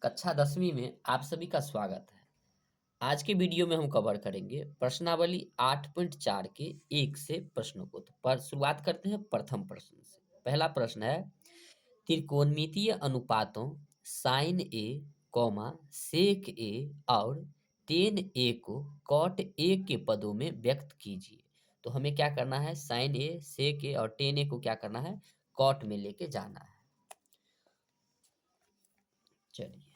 कक्षा 10वीं में आप सभी का स्वागत है। आज के वीडियो में हम कवर करेंगे प्रश्नावली 8.4 के 1 से प्रश्नों को। तो पर शुरुआत करते हैं प्रथम प्रश्न से। पहला प्रश्न है, त्रिकोणमितीय अनुपातों साइन ए, सेक ए और टेन ए को कॉट ए के पदों में व्यक्त कीजिए। तो हमें क्या करना है, साइन ए, सेक ए और टेन ए को क्या करना है, कॉट में लेके जाना है। चलिए,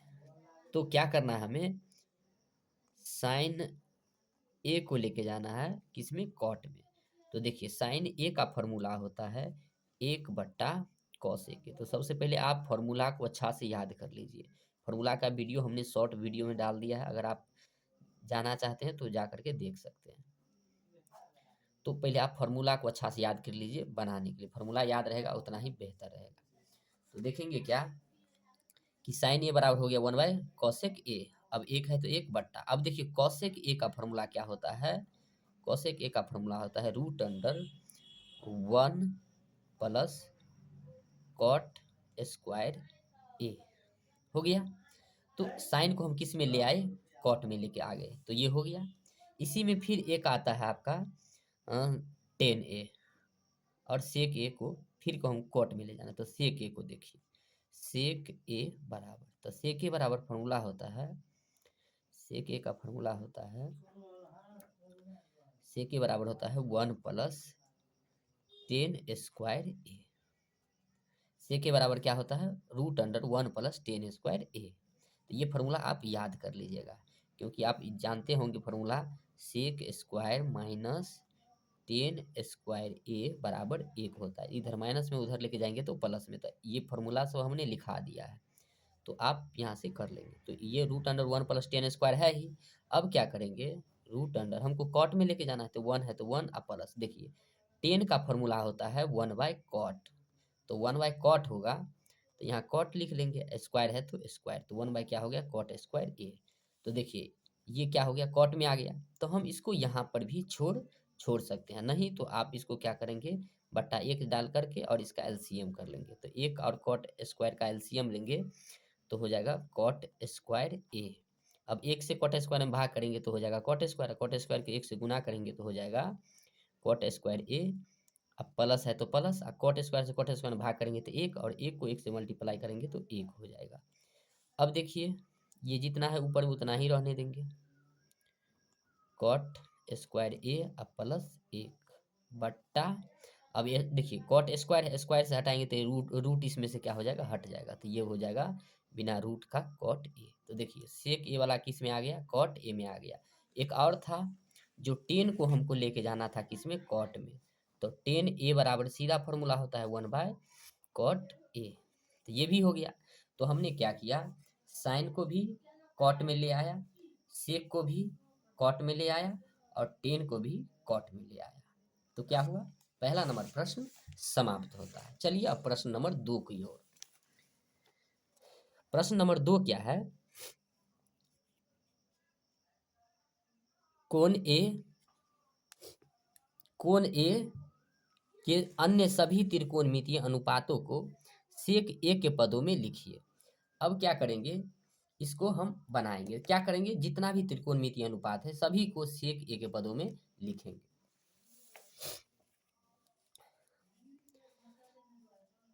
तो क्या करना है, हमें साइन ए को लेके जाना है किसमें, कॉट में। तो देखिए, साइन ए का फॉर्मूला होता है 1/cos ए के। तो सबसे पहले आप फॉर्मूला को अच्छा से याद कर लीजिए। फॉर्मूला का वीडियो हमने शॉर्ट वीडियो में डाल दिया है, अगर आप जाना चाहते हैं तो जा करके देख सकते हैं। तो पहले आप फॉर्मूला को अच्छा से याद कर लीजिए। बनाने के लिए फॉर्मूला याद रहेगा उतना ही बेहतर रहेगा। तो देखेंगे क्या कि साइन ए बराबर हो गया 1/cosec ए। अब एक है तो 1/। अब देखिए cosec ए का फॉर्मूला क्या होता है, cosec ए का फॉर्मूला होता है √1 प्लस कॉट स्क्वायर ए। हो गया। तो साइन को हम किस में ले आए, कॉट में लेके आ गए, तो ये हो गया। इसी में फिर एक आता है आपका टेन ए, और सेक ए को फिर को हम कॉट में ले जाना। तो सेक ए को देखिए, सेक ए बराबर, तो सेक ए बराबर फॉर्मूला होता है, सेक ए का फॉर्मूला होता है, सेक ए बराबर होता है 1 प्लस टेन स्क्वायर ए। सेक के बराबर क्या होता है, √1 प्लस टेन स्क्वायर ए। तो ये फॉर्मूला आप याद कर लीजिएगा, क्योंकि आप जानते होंगे formula sec square minus tan square A बराबर 1 होता है। इधर माइनस में उधर लेके जाएंगे तो प्लस में। तो ये फॉर्मूला सब हमने लिखा दिया है, तो आप यहाँ से कर लेंगे। तो ये √1 प्लस टेन स्क्वायर है ही। अब क्या करेंगे, हमको कॉट में लेके जाना है, तो 1 है तो 1 प्लस, देखिए टेन का फॉर्मूला होता है 1/cot। तो 1/cot होगा, तो यहाँ कॉट लिख लेंगे, स्क्वायर है तो स्क्वायर, तो 1 क्या हो गया, कॉट स्क्वायर ए। तो देखिए ये क्या हो गया, कॉट में आ गया। तो हम इसको यहाँ पर भी छोड़ सकते हैं, नहीं तो आप इसको क्या करेंगे, बट्टा 1 डाल करके और इसका एलसीएम कर लेंगे। तो 1 और कॉट स्क्वायर का एलसीएम लेंगे तो हो जाएगा कॉट स्क्वायर ए। अब 1 से कॉट स्क्वायर में भाग करेंगे तो हो जाएगा कॉट स्क्वायर, कॉट स्क्वायर के 1 से गुना करेंगे तो हो जाएगा कॉट स्क्वायर ए। अब प्लस है तो प्लस, और कॉट स्क्वायर से कॉट स्क्वायर में भाग करेंगे तो 1, और 1 को 1 से मल्टीप्लाई करेंगे तो 1 हो जाएगा। अब देखिए ये जितना है ऊपर में उतना ही रहने देंगे, कॉट स्क्वायर ए अब प्लस 1 बट्टा, अब ये देखिए कॉट स्क्वायर, स्क्वायर से हटाएंगे तो रूट इसमें से क्या हो जाएगा, हट जाएगा। तो ये हो जाएगा बिना रूट का कॉट ए। तो देखिए सेक ए वाला किस में आ गया, कॉट ए में आ गया। एक और था जो टेन को हमको लेके जाना था किसमें, कॉट में। तो टेन ए बराबर सीधा फॉर्मूला होता है 1/cot ए। तो ये भी हो गया। तो हमने क्या किया, साइन को भी कॉट में ले आया, सेक को भी कॉट में ले आया, और टेन को भी कॉट में ले आया। तो क्या हुआ, पहला नंबर प्रश्न समाप्त होता है। चलिए अब प्रश्न नंबर 2 की ओर। प्रश्न नंबर 2 क्या है, कोण ए के अन्य सभी त्रिकोणमितीय अनुपातों को सेक ए के पदों में लिखिए। अब क्या करेंगे, इसको हम बनाएंगे, क्या करेंगे, जितना भी त्रिकोणमितीय अनुपात है सभी को सेक ए के पदों में लिखेंगे।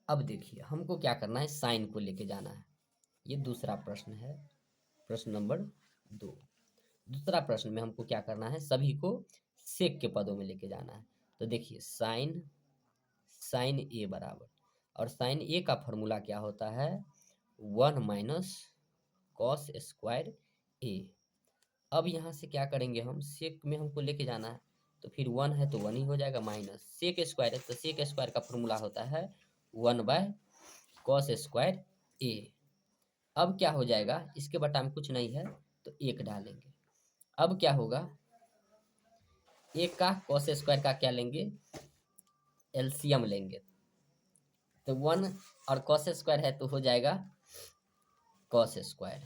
अब देखिए हमको क्या करना है, साइन को लेके जाना है। ये दूसरा प्रश्न है, प्रश्न नंबर 2। दूसरा प्रश्न में हमको क्या करना है, सभी को सेक के पदों में लेके जाना है। तो देखिए साइन ए बराबर, और साइन ए का फॉर्मूला क्या होता है, 1 माइनस कॉस स्क्वायर ए। अब यहाँ से क्या करेंगे, हम सेक में हमको लेके जाना है, तो फिर 1 है तो 1 ही हो जाएगा, माइनस सेक स्क्वायर है तो सेक स्क्वायर का फॉर्मूला होता है 1/cos स्क्वायर ए। अब क्या हो जाएगा, इसके बटा में कुछ नहीं है तो 1 डालेंगे। अब क्या होगा, 1 का कॉस स्क्वायर का क्या लेंगे, एलसीएम लेंगे। तो 1 और कॉस स्क्वायर है तो हो जाएगा कॉस स्क्वायर।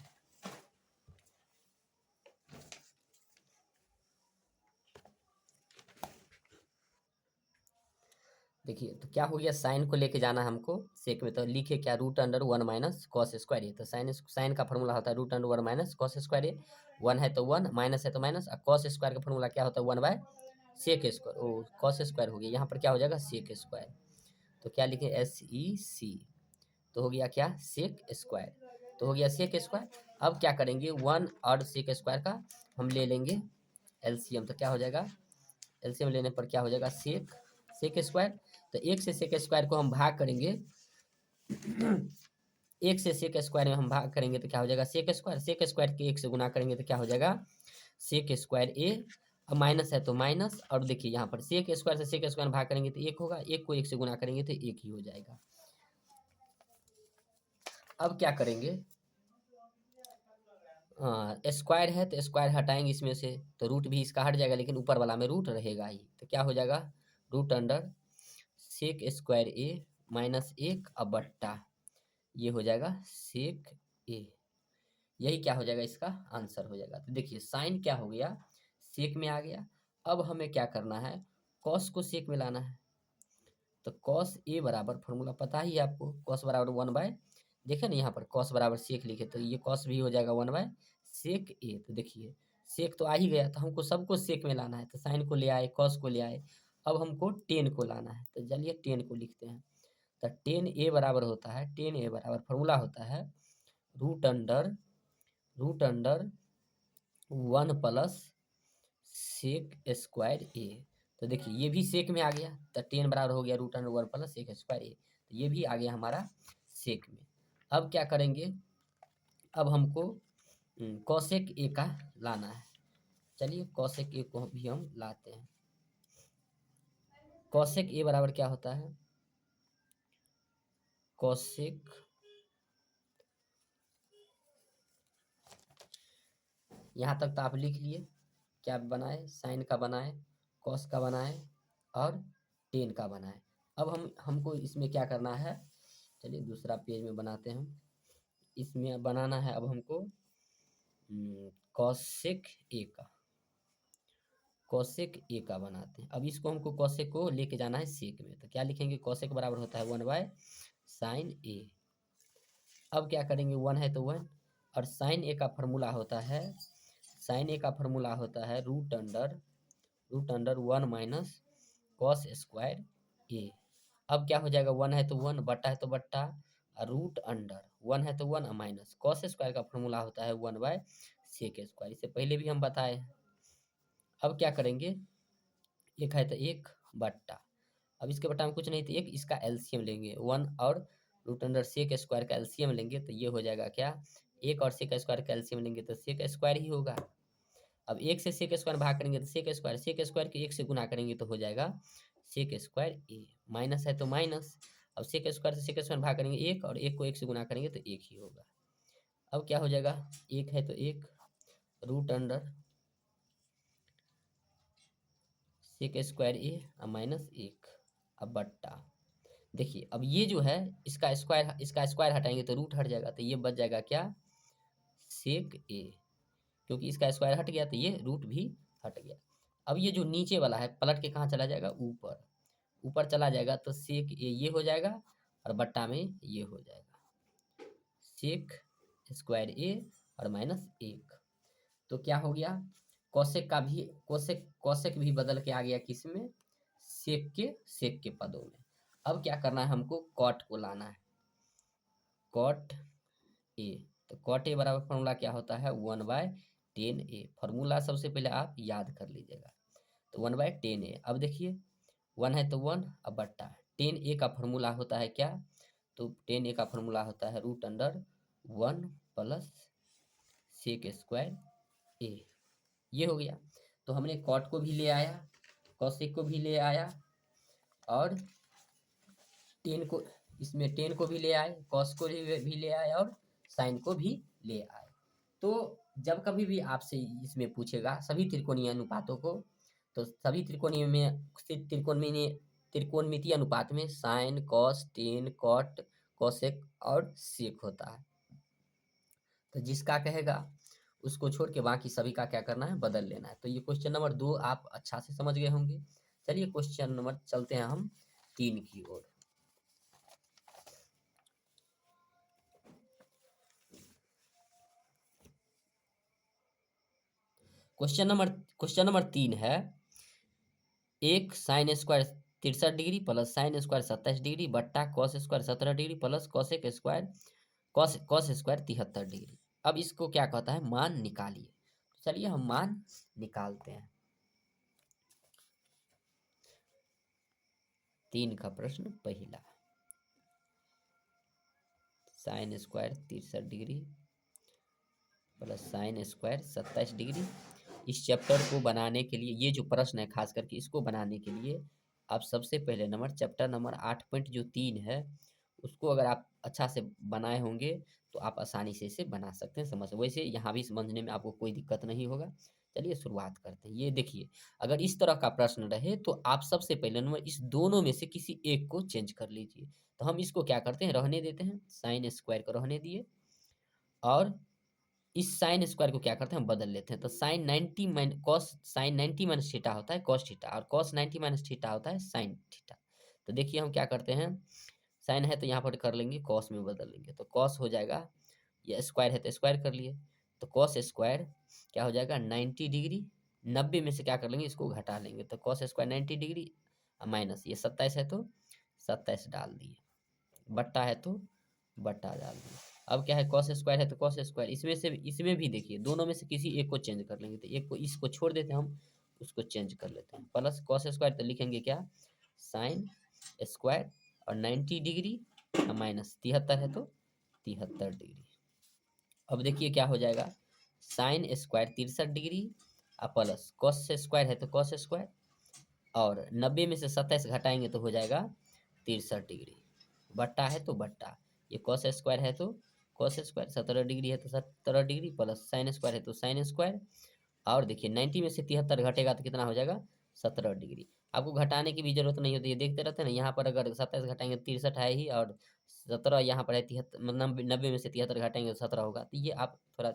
देखिए तो क्या हो गया, साइन को लेके जाना है हमको सेक में, तो लिखे क्या, root under one minus cos square A. तो साइन साइन का फॉर्मूला होता है root under one minus cos square A. One है तो वन, माइनस है तो माइनस, और कॉस स्क्वायर का फॉर्मूला क्या होता है, वन बाय सेक स्क्वायर। ओ कॉस स्क्वायर हो गया, यहाँ पर क्या हो जाएगा, सेक स्क्वायर। तो क्या लिखे, SEC। तो हो गया क्या, सेक स्क्वायर। तो हो गया सेक स्क्वायर। अब क्या करेंगे, वन और सेक स्क्वायर का हम ले लेंगे एलसीएम। तो क्या हो जाएगा, एलसीएम लेने पर क्या हो जाएगा, सेक सेक स्क्वायर। तो एक से सेक स्क्वायर को हम भाग करेंगे, एक से सेक स्क्वायर में हम भाग करेंगे तो क्या हो जाएगा, सेक स्क्वायर। सेक स्क्वायर के एक से गुना करेंगे तो क्या हो जाएगा, सेक स्क्वायर ए। अब माइनस है तो माइनस, और देखिए यहाँ पर सेक स्क्वायर से सेक स्क्वायर भाग करेंगे तो एक होगा, एक को एक से गुना करेंगे तो एक ही हो जाएगा। अब क्या करेंगे, स्क्वायर है तो स्क्वायर हटाएंगे इसमें से, तो रूट भी इसका हट जाएगा, लेकिन ऊपर वाला में रूट रहेगा ही। तो क्या हो जाएगा, रूट अंडर सेक स्क्वायर ए माइनस एक, अब बट्टा ये हो जाएगा सेक ए। यही क्या हो जाएगा, इसका आंसर हो जाएगा। तो देखिए साइन क्या हो गया, सेक में आ गया। अब हमें क्या करना है, कॉस को सेक में लाना है। तो कॉस ए बराबर, फॉर्मूला पता ही है आपको, कॉस बराबर वन बाय, देखे ना यहाँ पर कॉस बराबर सेक लिखे, तो ये कॉस भी हो जाएगा वन बाय सेक ए। तो देखिए सेक तो आ ही गया, तो हमको सबको सेक में लाना है। तो साइन को ले आए, कॉस को ले आए, अब हमको टेन को लाना है। तो चलिए टेन को लिखते हैं। तो टेन ए बराबर होता है, टेन ए बराबर फॉर्मूला होता है root under one plus sec square A. तो देखिए ये भी सेक में आ गया, तो टेन बराबर हो गया root under one plus sec square A. तो ये भी आ गया हमारा सेक में। अब क्या करेंगे, अब हमको कॉसेक ए का लाना है। चलिए कॉसेक ए को भी हम लाते हैं। कॉसेक ए बराबर क्या होता है, कॉसेक, यहाँ तक तो आप लिख लिए, क्या बनाए, साइन का बनाए, कॉस का बनाए, और टेन का बनाए। अब हमको इसमें क्या करना है, चलिए दूसरा पेज में बनाते हैं हम। इसमें बनाना है अब हमको कॉसेक ए का, कॉसेक ए का बनाते हैं। अब इसको हमको कॉसेक को लेके जाना है सेक में। तो क्या लिखेंगे, कॉसेक बराबर होता है वन बाय साइन ए। अब क्या करेंगे, वन है तो वन, और साइन ए का फॉर्मूला होता है, साइन ए का फॉर्मूला होता है root under one minus cos square A. अब क्या हो जाएगा, वन है तो वन, बट्टा है तो बट्टा, और रूट अंडर वन है तो वन, माइनस कॉस स्क्वायर का फॉर्मूला होता है वन बाय सेक स्क्वायर। इससे पहले भी हम बताए हैं। अब क्या करेंगे, एक है तो एक, बट्टा, अब इसके बट्टा में कुछ नहीं तो एक, इसका एलसीएम लेंगे, वन और रूट अंडर सेक स्क्वायर का एलसीएम लेंगे तो ये हो जाएगा क्या, एक और सेक स्क्वायर का एलसीएम लेंगे तो सेक स्क्वायर ही होगा। अब एक से सेक स्क्वायर भाग करेंगे तो सेक स्क्वायर के एक से गुना करेंगे तो हो जाएगा सेक स्क्वायर ए। माइनस है तो माइनस, अब सेक स्क्वायर से सेक स्क्वायर भाग करेंगे एक, और एक को एक से गुना करेंगे तो एक ही होगा। अब क्या हो जाएगा, एक है तो एक, रूट अंडर सेक स्क्वायर ए माइनस एक, अब बट्टा, देखिए अब ये जो है इसका स्क्वायर हटाएंगे तो रूट हट जाएगा, तो ये बच जाएगा क्या, सेक ए। क्योंकि इसका स्क्वायर हट गया तो ये रूट भी हट गया। अब ये जो नीचे वाला है पलट के कहाँ चला जाएगा, ऊपर, ऊपर चला जाएगा तो सेक ए ये हो जाएगा, और बट्टा में ये हो जाएगा सेक स्क्वायर ए और माइनस एक। तो क्या हो गया, कौशिक का भी कौशिक भी बदल के आ गया किस में, सेक के पदों में। अब क्या करना है, हमको कॉट को लाना है, कॉट ए। तो कॉट ए बराबर फॉर्मूला क्या होता है, one by ten A. Formula सबसे पहले आप याद कर लीजिएगा। तो वन बाय टेन ए। अब देखिए वन है तो वन, अब बट्टा टेन ए का फॉर्मूला होता है क्या, तो टेन ए का फॉर्मूला होता है root under one plus sec square A. ये हो गया। तो हमने कॉट को भी ले आया, कौशिक को भी ले आया, और टेन को, इसमें टेन को भी ले आए, कॉस को भी ले आए, और साइन को भी ले आए। तो जब कभी भी आपसे इसमें पूछेगा सभी त्रिकोणीय अनुपातों को, तो सभी त्रिकोणमितीय अनुपात में sine, cos, tan, cot, cosec और सेक होता है। तो जिसका कहेगा उसको छोड़ के बाकी सभी का क्या करना है, बदल लेना है। तो ये क्वेश्चन नंबर 2 आप अच्छा से समझ गए होंगे। चलिए क्वेश्चन नंबर चलते हैं हम 3 की ओर। क्वेश्चन नंबर 3 है, एक sine square 63 degree plus sine square 27 degree बट्टा cos square 17 degree plus cosec square cos square 73 degree. अब इसको क्या कहता है, मान निकालिए। तो चलिए हम मान निकालते हैं। 3 का प्रश्न पहला, sign square 63 degree plus sine square 27 degree. इस चैप्टर को बनाने के लिए, ये जो प्रश्न है खास करके इसको बनाने के लिए आप सबसे पहले नंबर चैप्टर नंबर 8.3 है उसको अगर आप अच्छा से बनाए होंगे तो आप आसानी से इसे बना सकते हैं, समझ। वैसे यहाँ भी समझने में आपको कोई दिक्कत नहीं होगा। चलिए शुरुआत करते हैं। ये देखिए, अगर इस तरह का प्रश्न रहे तो आप सबसे पहले नंबर इस दोनों में से किसी एक को चेंज कर लीजिए। तो हम इसको क्या करते हैं, रहने देते हैं, साइन स्क्वायर को रहने दिए और इस साइन स्क्वायर को क्या करते हैं, हम बदल लेते हैं। तो sine 90 minus cos sine 90 minus theta होता है कॉस थीटा और कॉस 90 माइनस थीटा होता है साइन थीटा। तो देखिए हम क्या करते हैं, साइन है तो यहाँ पर कर लेंगे, कॉस में बदल लेंगे तो कॉस हो जाएगा, ये स्क्वायर है तो स्क्वायर कर लिए तो कॉस स्क्वायर क्या हो जाएगा 90 डिग्री। 90 में से क्या कर लेंगे, इसको घटा लेंगे तो कॉस स्क्वायर 90 डिग्री माइनस ये 27 है तो 27 डाल दिए, बट्टा है तो बट्टा डाल दिए। अब क्या है, कॉस स्क्वायर है तो कॉस स्क्वायर, इसमें भी देखिए दोनों में से किसी एक को चेंज कर लेंगे। तो एक को इसको छोड़ देते हैं हम, उसको चेंज कर लेते हैं, प्लस कॉस स्क्वायर तो लिखेंगे क्या, साइन स्क्वायर और 90 डिग्री माइनस 73 है तो 73 डिग्री। अब देखिए क्या हो जाएगा, sign square 63 degree plus cos square है तो कॉस स्क्वायर और 90 में से 27 घटाएंगे तो हो जाएगा 63 डिग्री, बट्टा है तो बट्टा, ये कॉस स्क्वायर है तो कॉस स्क्वायर, 17 डिग्री है तो 17 डिग्री प्लस साइन स्क्वायर है तो साइन स्क्वायर और देखिए 90 में से 73 घटेगा तो कितना हो जाएगा 17 डिग्री। आपको घटाने की भी जरूरत नहीं होती है, देखते रहते हैं ना, यहाँ पर अगर 27 घटाएंगे 63 है ही और 17 यहाँ पर है 73, मतलब 90 में से 73 घटाएंगे तो 17 होगा। तो ये आप थोड़ा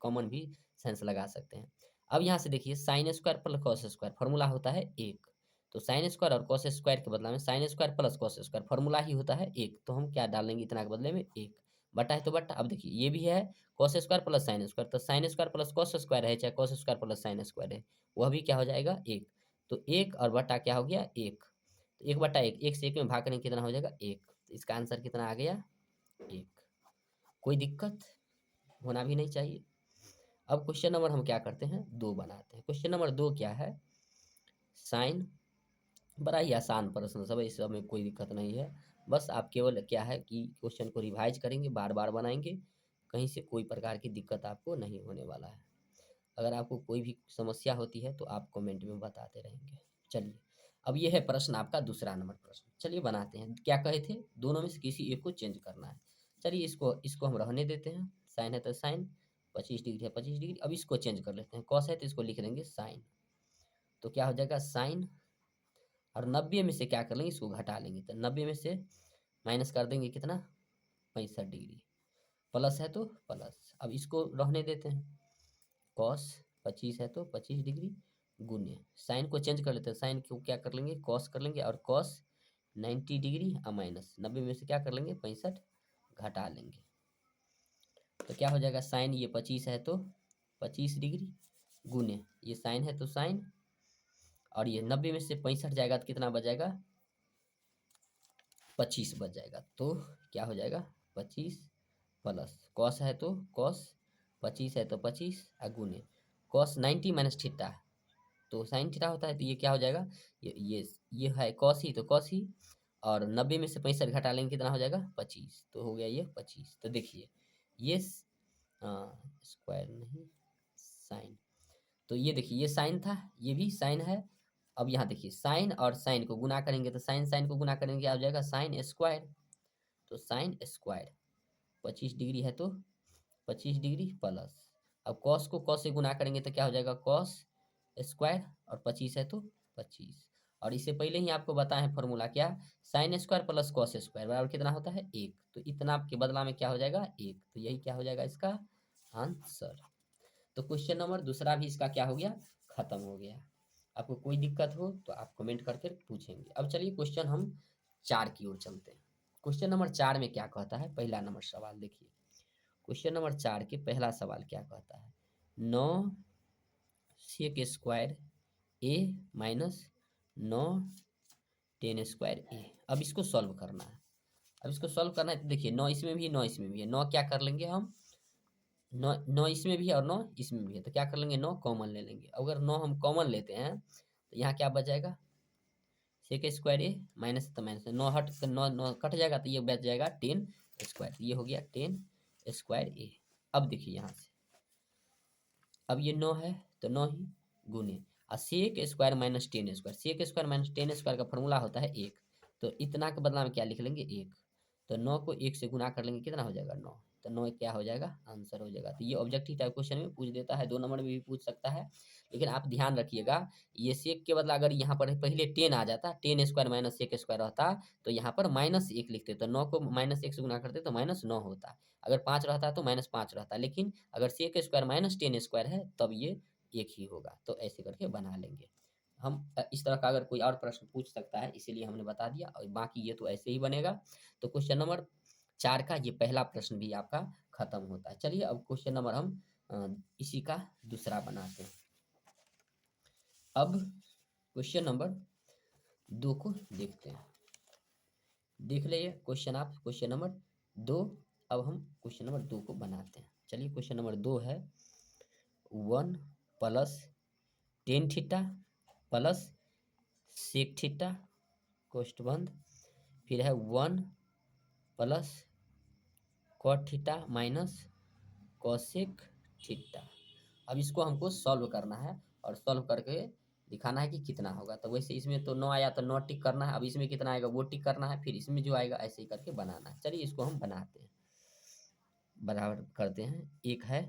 कॉमन भी सेंस लगा सकते हैं। अब यहाँ से देखिए sine square plus cos square formula होता है एक, तो साइन स्क्वायर और कॉस स्क्वायर के बदला में sine square plus cos square formula ही होता है एक, तो हम क्या डालेंगे इतना के बदले में एक, बटा है तो बटा। अब देखिए ये भी है cos square plus sine square, तो sine square plus cos square है चाहे cos square plus sine square है, वह भी क्या हो जाएगा एक। तो एक और बटा क्या हो गया एक, तो एक बटा एक, एक से एक में भाग करेंगे कितना हो जाएगा एक, तो इसका आंसर कितना आ गया एक। कोई दिक्कत होना भी नहीं चाहिए। अब क्वेश्चन नंबर हम क्या करते हैं, 2 बनाते हैं। क्वेश्चन नंबर 2 क्या है, साइन, बड़ा ही आसान प्रश्न सब है, इस सब में कोई दिक्कत नहीं है। बस आप केवल क्या है कि क्वेश्चन को रिवाइज करेंगे, बार बार बनाएंगे, कहीं से कोई प्रकार की दिक्कत आपको नहीं होने वाला है। अगर आपको कोई भी समस्या होती है तो आप कमेंट में बताते रहेंगे। चलिए अब ये है प्रश्न आपका दूसरा नंबर प्रश्न, चलिए बनाते हैं। क्या कहे थे, दोनों में से किसी एक को चेंज करना है। चलिए इसको इसको हम रहने देते हैं, साइन है तो साइन 25 डिग्री है 25 डिग्री। अब इसको चेंज कर लेते हैं, कॉस है तो इसको लिख देंगे साइन, तो क्या हो जाएगा साइन और 90 में से क्या कर लेंगे, इसको घटा लेंगे तो 90 में से माइनस कर देंगे कितना 65 डिग्री, प्लस है तो प्लस। अब इसको रहने देते हैं, कॉस 25 है तो 25 डिग्री गुने साइन को चेंज कर लेते हैं, साइन को क्या कर लेंगे कॉस कर लेंगे और कॉस 90 डिग्री माइनस 90 में से क्या कर लेंगे 65 घटा लेंगे, तो क्या हो जाएगा साइन ये 25 है तो 25 डिग्री गुने ये साइन है तो साइन और ये 90 में से 65 जाएगा तो कितना बच जाएगा 25 बच जाएगा। तो क्या हो जाएगा 25 प्लस कॉस है तो कॉस 25 है तो 25 गुने कॉस 90 माइनस थीटा, तो साइन थीटा होता है तो ये क्या हो जाएगा, ये है कॉस ही तो कॉस ही और 90 में से 65 घटा लेंगे कितना हो जाएगा 25, तो हो गया ये 25। तो देखिए ये स्क्वायर नहीं साइन, तो ये देखिए ये साइन था ये भी साइन है। अब यहाँ देखिए साइन और साइन को गुना करेंगे तो साइन साइन को गुना करेंगे क्या हो जाएगा साइन स्क्वायर, तो साइन स्क्वायर 25 डिग्री है तो 25 डिग्री प्लस, अब कॉस को कॉस से गुना करेंगे तो क्या हो जाएगा कॉस स्क्वायर और 25 है तो 25, और इससे पहले ही आपको बताए हैं फॉर्मूला क्या, sign square plus cos square बराबर कितना होता है एक, तो इतना के बदला में क्या हो जाएगा एक, तो यही क्या हो जाएगा इसका आंसर। तो क्वेश्चन नंबर दूसरा भी इसका क्या हो गया खत्म हो गया। आपको कोई दिक्कत हो तो आप कमेंट करके पूछेंगे। अब चलिए क्वेश्चन हम 4 की ओर चलते हैं। क्वेश्चन नंबर 4 में क्या कहता है, पहला नंबर सवाल देखिए। क्वेश्चन नंबर 4 के पहला सवाल क्या कहता है, 9 सेक square A minus 9 ten square A. अब इसको सॉल्व करना है। अब इसको सॉल्व करना है तो देखिए 9 इसमें भी है 9 इसमें भी है। 9 क्या कर लेंगे हम, 9 9 इसमें भी है और 9 इसमें भी है, तो क्या कर लेंगे 9 कॉमन ले लेंगे। अगर 9 हम कॉमन लेते हैं तो यहाँ क्या बच जाएगा, सेक स्क्वायर ए माइनस, तो माइनस 9 हट 9 9 कट जाएगा तो ये बच जाएगा 10 स्क्वायर, तो ये हो गया 10 स्क्वायर ए। अब देखिए यहाँ से, अब ये 9 है तो 9 ही गुने और sec square minus 10 square, sec square minus 10 square का फॉर्मूला होता है 1, तो इतना के बदला में क्या लिख लेंगे 1, तो 9 को 1 से गुना कर लेंगे, कितना हो जाएगा 9, तो 9 क्या हो जाएगा आंसर हो जाएगा। तो ये ऑब्जेक्टिव टाइप क्वेश्चन में पूछ देता है, 2 नंबर में भी पूछ सकता है, लेकिन आप ध्यान रखिएगा ये सेक के बदला अगर यहाँ पर पहले 10 आ जाता, 10 स्क्वायर माइनस सेक स्क्वायर रहता तो यहाँ पर -1 लिखते, तो 9 को -1 से गुना करते तो -9 होता, अगर 5 रहता तो -5 रहता, लेकिन अगर सेक स्क्वायर माइनस 10 स्क्वायर है तब ये 1 ही होगा, तो ऐसे करके बना लेंगे हम। इस तरह का अगर कोई और प्रश्न पूछ सकता है, इसीलिए हमने बता दिया, और बाकी ये तो ऐसे ही बनेगा। तो क्वेश्चन नंबर 4 का ये पहला प्रश्न भी आपका खत्म होता है। चलिए अब क्वेश्चन नंबर हम इसी का दूसरा बनाते हैं। अब क्वेश्चन नंबर 2 को देखते हैं। देख लीजिए क्वेश्चन आप, क्वेश्चन नंबर 2। अब हम क्वेश्चन नंबर 2 को बनाते हैं। चलिए क्वेश्चन नंबर 2 है 1 plus tan theta plus sec theta कोष्ठ बंद, फिर है 1 plus cot theta minus cosec theta. अब इसको हमको सॉल्व करना है और सॉल्व करके दिखाना है कि कितना होगा। तो वैसे इसमें तो 9 आया तो 9 टिक करना है, अब इसमें कितना आएगा वो टिक करना है, फिर इसमें जो आएगा ऐसे ही करके बनाना है। चलिए इसको हम बनाते हैं, बराबर करते हैं। एक है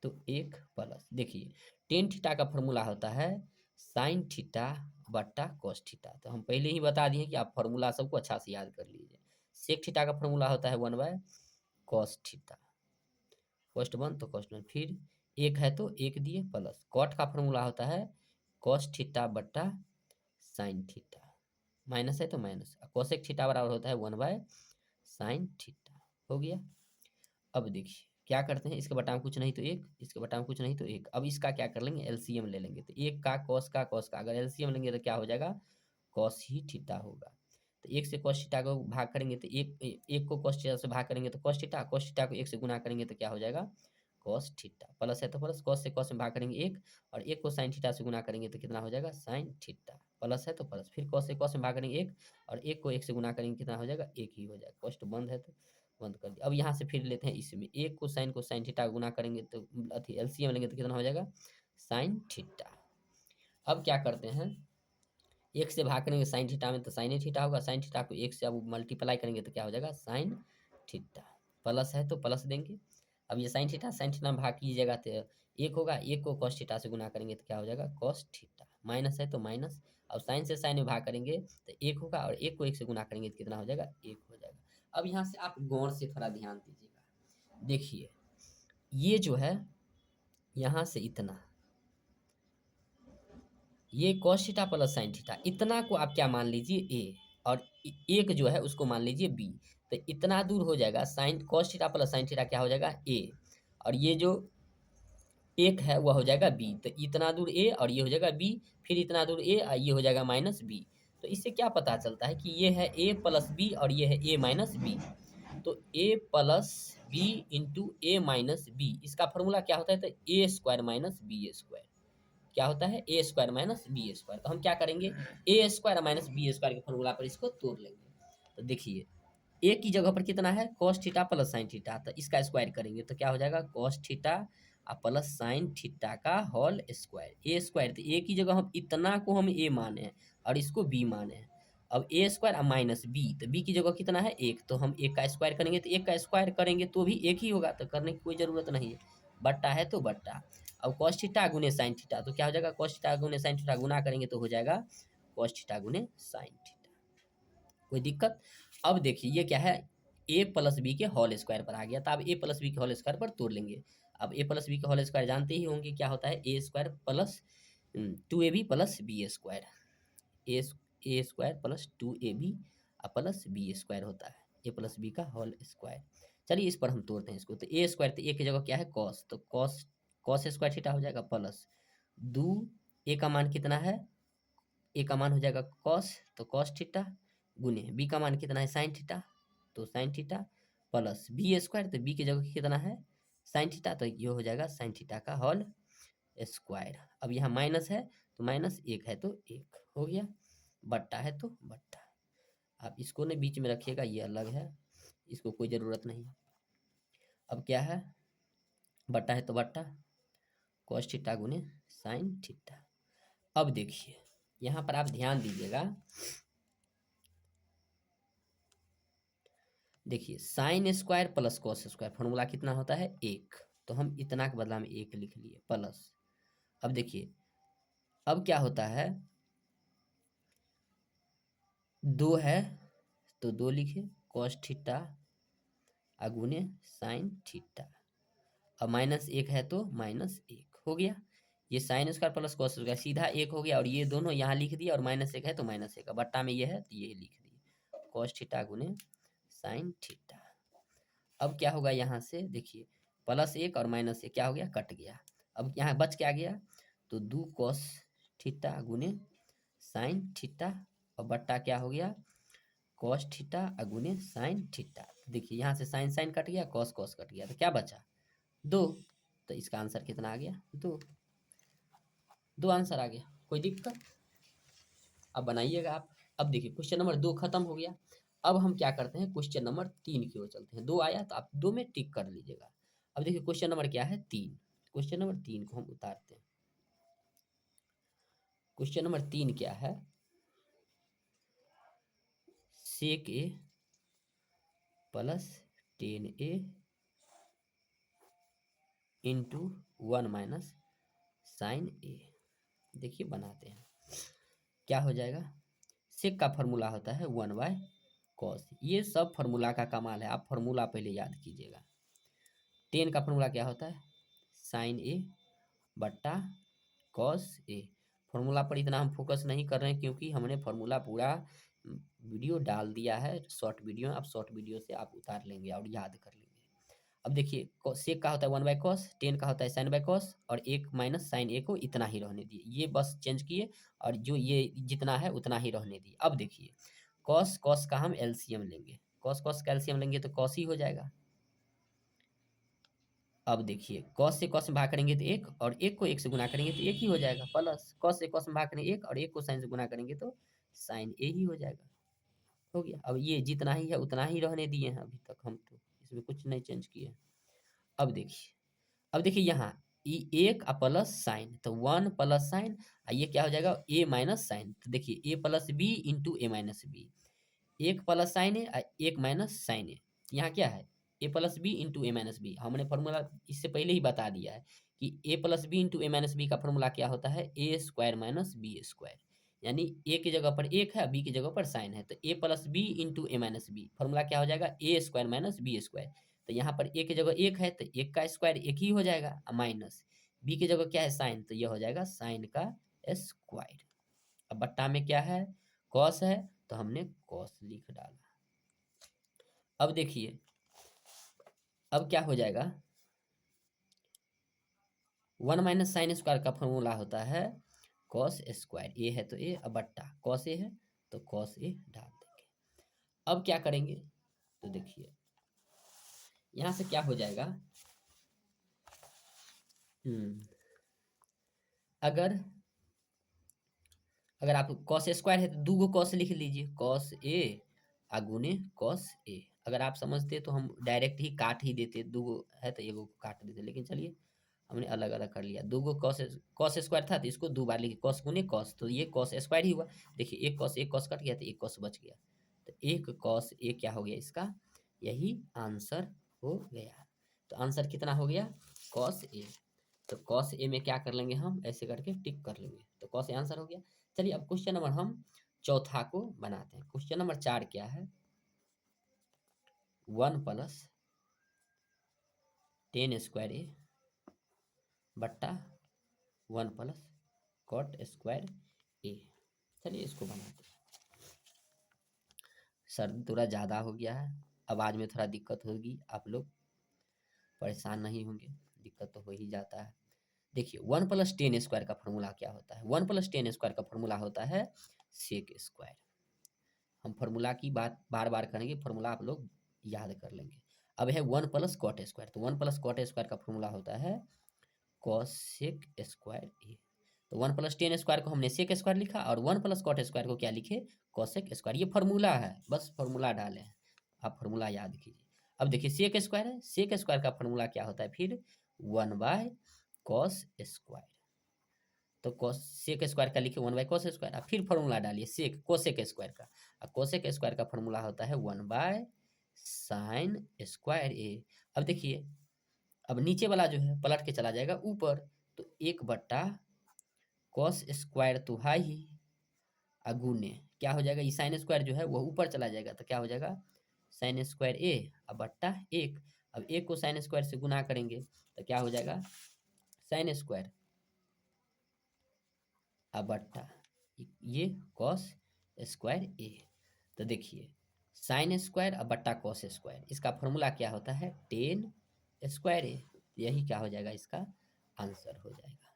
तो एक प्लस, देखिए टेन थीटा का फॉर्मूला होता है साइन थीटा बट्टा कॉस थीटा, तो हम पहले ही बता दिए कि आप फॉर्मूला सबको अच्छा से याद कर लीजिए। सेक थीटा का फॉर्मूला होता है 1 बाय कॉस थीटा, कॉस्ट 1 तो कॉस्ट 1, फिर एक है तो एक दिए प्लस, कॉट का फॉर्मूला होता है कॉस थीटा बट्टा साइन थीटा, माइनस है तो माइनस, कोसेक थीटा बराबर होता है 1 बाय साइन थीटा। हो गया। अब देखिए क्या करते हैं, इसके बटा में कुछ नहीं तो एक, इसके बटा में कुछ नहीं तो एक। अब इसका क्या कर लेंगे, एलसीएम ले लेंगे, तो एक का कॉस का कॉस का, अगर एलसीएम लेंगे तो क्या हो जाएगा कॉस ही थीटा होगा। तो एक से कॉस थीटा को भाग करेंगे तो एक को कॉस थीटा से भाग करेंगे तो कॉस थीटा को एक से गुना करेंगे तो क्या हो जाएगा कॉस थीटा, प्लस है तो प्लस, कॉस से कॉस में भाग करेंगे एक, और एक को साइन थीटा से गुना करेंगे तो कितना हो जाएगा साइन थीटा, प्लस है तो प्लस, फिर कॉस से कॉस में भाग करेंगे एक, और एक को एक से गुना करेंगे कितना हो जाएगा एक ही हो जाएगा। कॉस्ट बंद है तो बंद कर दिया। अब यहाँ से फिर लेते हैं इसमें, एक को साइन थीटा गुना करेंगे तो अथी एलसीएम लेंगे तो कितना हो जाएगा साइन थीटा। अब क्या करते हैं, एक से भाग करेंगे साइन थीटा में तो साइन थीटा होगा, साइन थीटा को एक से अब मल्टीप्लाई करेंगे तो क्या हो जाएगा साइन थीटा, प्लस है तो प्लस देंगे। अब ये साइन थीटा में भाग कीजिएगा तो एक होगा, एक को कॉस थीटा से गुना करेंगे तो क्या हो जाएगा कॉस थीटा, माइनस है तो माइनस, अब साइन से साइन में भाग करेंगे तो एक होगा, और एक को एक से गुना करेंगे तो कितना हो जाएगा एक हो जाएगा। अब यहाँ से आप गौर से थोड़ा ध्यान दीजिएगा, देखिए ये जो है यहाँ से इतना, ये cos theta plus sine theta, इतना को आप क्या मान लीजिए ए, और एक जो है उसको मान लीजिए बी, तो इतना दूर हो जाएगा sine cos theta plus sine theta क्या हो जाएगा ए, और ये जो एक है वह हो जाएगा बी, तो इतना दूर ए और ये हो जाएगा बी, फिर इतना दूर ए और ये हो जाएगा माइनस बी। तो इससे क्या पता चलता है कि ये है ए प्लस बी और ये है ए माइनस बी, तो ए प्लस बी इंटू ए माइनस बी, इसका फॉर्मूला क्या होता है तो ए स्क्वायर माइनस बी स्क्वायर, क्या होता है ए स्क्वायर माइनस बी स्क्वायर। तो हम क्या करेंगे ए स्क्वायर माइनस बी स्क्वायर के फॉर्मूला पर इसको तोड़ लेंगे। तो देखिए ए की जगह पर कितना है cos theta plus sign theta, तो इसका स्क्वायर करेंगे तो क्या हो जाएगा cos theta plus sine theta का होल स्क्वायर, ए स्क्वायर, तो ए की जगह हम इतना को हम ए माने हैं और इसको बी माने हैं। अब ए स्क्वायर माइनस बी, तो बी की जगह कितना है एक, तो हम एक का स्क्वायर करेंगे तो एक का स्क्वायर करेंगे तो भी एक ही होगा, तो करने की कोई ज़रूरत नहीं है, बट्टा है तो बट्टा। अब कॉस थीटा गुने साइन थीटा, तो क्या हो जाएगा कॉस थीटा गुने साइन थीटा गुना करेंगे तो हो जाएगा कॉस थीटा गुने साइन थीटा, कोई दिक्कत। अब देखिए ये क्या है ए प्लस बी के होल स्क्वायर पर आ गया, तो अब ए प्लस बी के होल स्क्वायर पर तोड़ लेंगे। अब ए प्लस बी के होल स्क्वायर जानते ही होंगे क्या होता है ए square plus 2ab plus B square, A A square plus 2ab और प्लस बी स्क्वायर होता है, ए प्लस बी का होल स्क्वायर। चलिए इस पर हम तोड़ते हैं इसको, तो ए स्क्वायर, तो ए की जगह क्या है कॉस, तो कॉस कॉस स्क्वायर थीटा हो जाएगा प्लस दो, ए का मान कितना है, ए का मान हो जाएगा कॉस, तो कॉस थीटा गुने बी का मान कितना है साइन थीटा, तो sine theta plus B square, तो बी की जगह कितना है साइन थीटा, तो ये हो जाएगा साइन थीटा का होल स्क्वायर। अब यहाँ माइनस है तो माइनस, एक है तो एक हो गया, बट्टा है तो बट्टा। आप इसको ने बीच में रखिएगा, ये अलग है, इसको कोई ज़रूरत नहीं। अब क्या है, बट्टा है तो बट्टा, कॉस थीटा गुने साइन थीटा। अब देखिए यहाँ पर आप ध्यान दीजिएगा, देखिए sine square plus cos square formula कितना होता है एक, तो हम इतना के बदला में एक लिख लिए प्लस। अब देखिए अब क्या होता है, दो है तो दो लिखे कॉस थीटा अगुने साइन थीटा, अब माइनस एक है तो माइनस एक हो गया, ये sign square plus cos square सीधा एक हो गया, और ये दोनों यहाँ लिख दिया, और माइनस एक है तो माइनस एक, बट्टा में ये है तो ये लिख दिए कॉस थीटा गुने साइन थीटा। अब क्या होगा यहाँ से देखिए, प्लस एक और माइनस एक क्या हो गया कट गया, अब यहाँ बच क्या गया, तो दो कॉस थीटा गुने साइन थीटा, और बट्टा क्या हो गया कॉस थीटा अगुने साइन थीटा। देखिए यहाँ से साइन साइन कट गया, कॉस कॉस कट गया, तो क्या बचा दो, तो इसका आंसर कितना आ गया दो, दो आंसर आ गया, कोई दिक्कत। अब बनाइएगा आप। अब देखिए क्वेश्चन नंबर 2 खत्म हो गया, अब हम क्या करते हैं क्वेश्चन नंबर 3 की ओर चलते हैं, 2 आया तो आप 2 में टिक कर लीजिएगा। अब देखिए क्वेश्चन नंबर क्या है 3, क्वेश्चन नंबर 3 को हम उतारते हैं। क्वेश्चन नंबर 3 क्या है, sec A plus 10a into 1 minus sine A. देखिए बनाते हैं, क्या हो जाएगा, सेक का फॉर्मूला होता है 1/cos, ये सब फॉर्मूला का कमाल है, आप फॉर्मूला पहले याद कीजिएगा। 10 का फॉर्मूला क्या होता है साइन ए बट्टा कॉस ए। फॉर्मूला पर इतना हम फोकस नहीं कर रहे हैं क्योंकि हमने फॉर्मूला पूरा वीडियो डाल दिया है, शॉर्ट वीडियो, आप शॉर्ट वीडियो से आप उतार लेंगे और याद कर लेंगे। अब देखिए सेक का होता है 1/cos, 10 का होता है साइन बाय कॉस, और एक माइनस साइन ए को इतना ही रहने दिए, ये बस चेंज किए, और जो ये जितना है उतना ही रहने दिए। अब देखिए कॉस कॉस का हम एलसीएम लेंगे, कॉस कॉस का एलसीएम लेंगे तो कॉस ही हो जाएगा। अब देखिए कॉस से कॉस में भाग करेंगे तो एक, और एक को एक से गुना करेंगे तो एक ही हो जाएगा, प्लस कॉस से कॉस में भाग करेंगे एक, और एक को साइन से गुना करेंगे तो साइन ए ही हो जाएगा, हो गया। अब ये जितना ही है उतना ही रहने दिए हैं अभी तक हम, तो इसमें कुछ नहीं चेंज किए। अब देखिए, अब देखिए यहाँ एक प्लस साइन, तो 1 प्लस साइन, ये क्या हो जाएगा ए माइनस साइन, तो देखिए ए प्लस बी इंटू ए माइनस बी, एक प्लस साइन है एक माइनस साइन है, यहाँ क्या है A plus B into A minus B, हमने फॉर्मूला इससे पहले ही बता दिया है कि ए प्लस बी इंटू ए माइनस बी का फॉर्मूला क्या होता है ए स्क्वायर माइनस बी स्क्वायर, यानी ए की जगह पर एक है बी की जगह पर साइन है, तो ए प्लस बी इंटू ए माइनस बी फॉर्मूला क्या हो जाएगा ए स्क्वायर माइनस बी स्क्वायर, तो यहाँ पर ए की जगह एक है तो एक का स्क्वायर एक ही हो जाएगा, माइनस बी की जगह क्या है साइन, तो ये हो जाएगा साइन का स्क्वायर। अब बट्टा में क्या है कॉस है, तो हमने कॉस लिख डाला। अब देखिए अब क्या हो जाएगा, 1 माइनस साइन स्क्वायर का फॉर्मूला होता है कॉस स्क्वायर, ए है तो ए, अब बट्टा कॉस ए है तो कॉस ए डाल देंगे। अब क्या करेंगे, तो देखिए यहां से क्या हो जाएगा, अगर अगर आप कॉस स्क्वायर है तो दो गो कॉस लिख लीजिए, कॉस ए अगुने कॉस ए, अगर आप समझते तो हम डायरेक्ट ही काट ही देते, दो गो है तो एगो को काट देते, लेकिन चलिए हमने अलग अलग कर लिया, दो गो कॉस कॉस स्क्वायर था तो इसको दो बार लिखे कॉस गुने कॉस, तो ये कॉस स्क्वायर ही हुआ। देखिए एक कॉस कट गया तो एक कॉस बच गया, तो एक कॉस ए क्या हो गया इसका, यही आंसर हो गया। तो आंसर कितना हो गया कॉस ए, तो कॉस ए में क्या कर लेंगे हम ऐसे करके टिक कर लेंगे, तो कॉस ए आंसर हो गया। चलिए अब क्वेश्चन नंबर हम चौथा को बनाते हैं। क्वेश्चन नंबर 4 क्या है, 1 प्लस 10 स्क्वायर ए बट्टा 1 प्लस कॉट स्क्वायर ए। चलिए इसको बनाते हैं। सर्दी थोड़ा ज़्यादा हो गया है, आवाज़ में थोड़ा दिक्कत होगी, आप लोग परेशान नहीं होंगे, दिक्कत तो हो ही जाता है। देखिए 1 + 10 स्क्वायर का फॉर्मूला क्या होता है? 1 + 10 स्क्वायर का फॉर्मूला होता है सेक स्क्वायर। हम फॉर्मूला की बात बार-बार करेंगे, फॉर्मूला आप लोग याद कर लेंगे। अब है 1 + कॉट स्क्वायर, तो 1 + कॉट स्क्वायर का फॉर्मूला होता है कॉसेक स्क्वायर ए। तो 1 + 10 स्क्वायर को हमने सेक स्क्वायर लिखा और 1 + कॉट स्क्वायर को क्या लिखे? Cosec square. ये फॉर्मूला है, बस फॉर्मूला डाले हैं, आप फॉर्मूला याद कीजिए। अब देखिए सेक स्क्वायर है, सेक स्क्वायर का फॉर्मूला क्या होता है फिर? 1/कॉस स्क्वायर। तो कॉस सेक स्क्वायर का लिखे 1/कॉस स्क्वायर, अब फिर फॉर्मूला डालिए सेक कोसेक स्क्वायर का, और कोसेक स्क्वायर का फॉर्मूला होता है 1/साइन स्क्वायर ए। अब देखिए, अब नीचे वाला जो है पलट के चला जाएगा ऊपर, तो 1/कॉस स्क्वायर तो है ही, अगुने क्या हो जाएगा? ये साइन स्क्वायर जो है वो ऊपर चला जाएगा, तो क्या हो जाएगा? साइन स्क्वायर ए अब बट्टा 1। अब 1 को साइन स्क्वायर से गुना करेंगे तो क्या हो जाएगा? साइन स्क्वायर अब बट्टा ये कॉस स्क्वायर ए। तो देखिए साइन स्क्वायर अब बट्टा कॉस स्क्वायर, इसका फॉर्मूला क्या होता है? टेन स्क्वायर ए। यही क्या हो जाएगा? इसका आंसर हो जाएगा।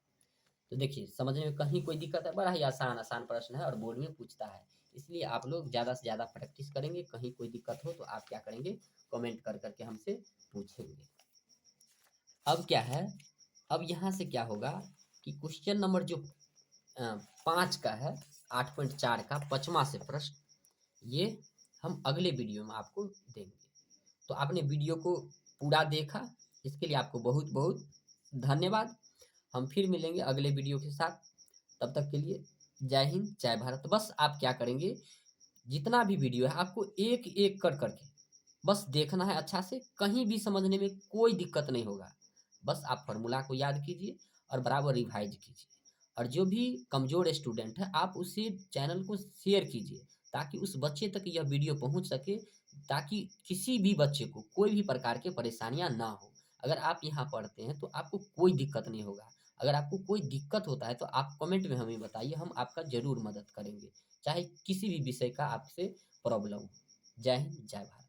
तो देखिए समझने में कहीं कोई दिक्कत है? बड़ा ही आसान आसान प्रश्न है और बोर्ड में पूछता है, इसलिए आप लोग ज़्यादा से ज़्यादा प्रैक्टिस करेंगे। कहीं कोई दिक्कत हो तो आप क्या करेंगे? कमेंट कर करके हमसे पूछेंगे। अब क्या है, अब यहाँ से क्या होगा कि क्वेश्चन नंबर जो 5 का है, 8.4 का 5वां से प्रश्न, ये हम अगले वीडियो में आपको देंगे। तो आपने वीडियो को पूरा देखा, इसके लिए आपको बहुत बहुत धन्यवाद। हम फिर मिलेंगे अगले वीडियो के साथ, तब तक के लिए जय हिंद जय भारत। बस आप क्या करेंगे, जितना भी वीडियो है आपको एक एक कर करके बस देखना है अच्छा से, कहीं भी समझने में कोई दिक्कत नहीं होगा। बस आप फार्मूला को याद कीजिए और बराबर रिवाइज कीजिए, और जो भी कमज़ोर स्टूडेंट है आप उसे चैनल को शेयर कीजिए, ताकि उस बच्चे तक यह वीडियो पहुंच सके, ताकि किसी भी बच्चे को कोई भी प्रकार के परेशानियां ना हो। अगर आप यहाँ पढ़ते हैं तो आपको कोई दिक्कत नहीं होगा। अगर आपको कोई दिक्कत होता है तो आप कमेंट में हमें बताइए, हम आपका ज़रूर मदद करेंगे, चाहे किसी भी विषय का आपसे प्रॉब्लम हो। जय हिंद जय भारत।